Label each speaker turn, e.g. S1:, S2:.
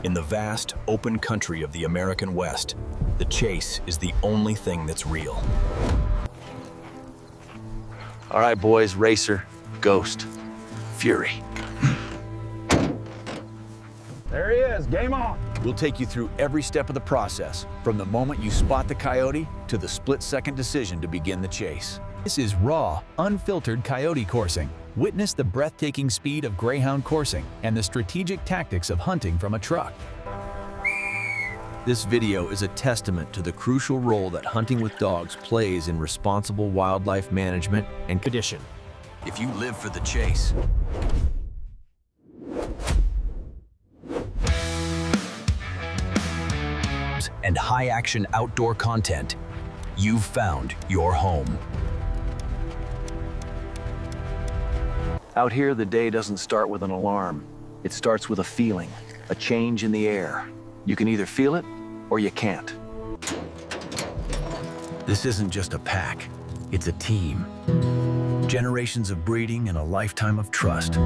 S1: In the vast, open country of the American West, the chase is the only thing that's real.
S2: All right, boys, Racer, Ghost, Fury.
S3: There he is, game on.
S4: We'll take you through every step of the process, from the moment you spot the coyote to the split-second decision to begin the chase. This is raw, unfiltered coyote coursing. Witness the breathtaking speed of Greyhound coursing and the strategic tactics of hunting from a truck. This video is a testament to the crucial role that hunting with dogs plays in responsible wildlife management and condition. If you live for the chase,
S1: and high-action outdoor content, you've found your home.
S2: Out here, the day doesn't start with an alarm. It starts with a feeling, a change in the air. You can either feel it or you can't.
S4: this isn't just a pack, it's a team. Generations of breeding and a lifetime of trust.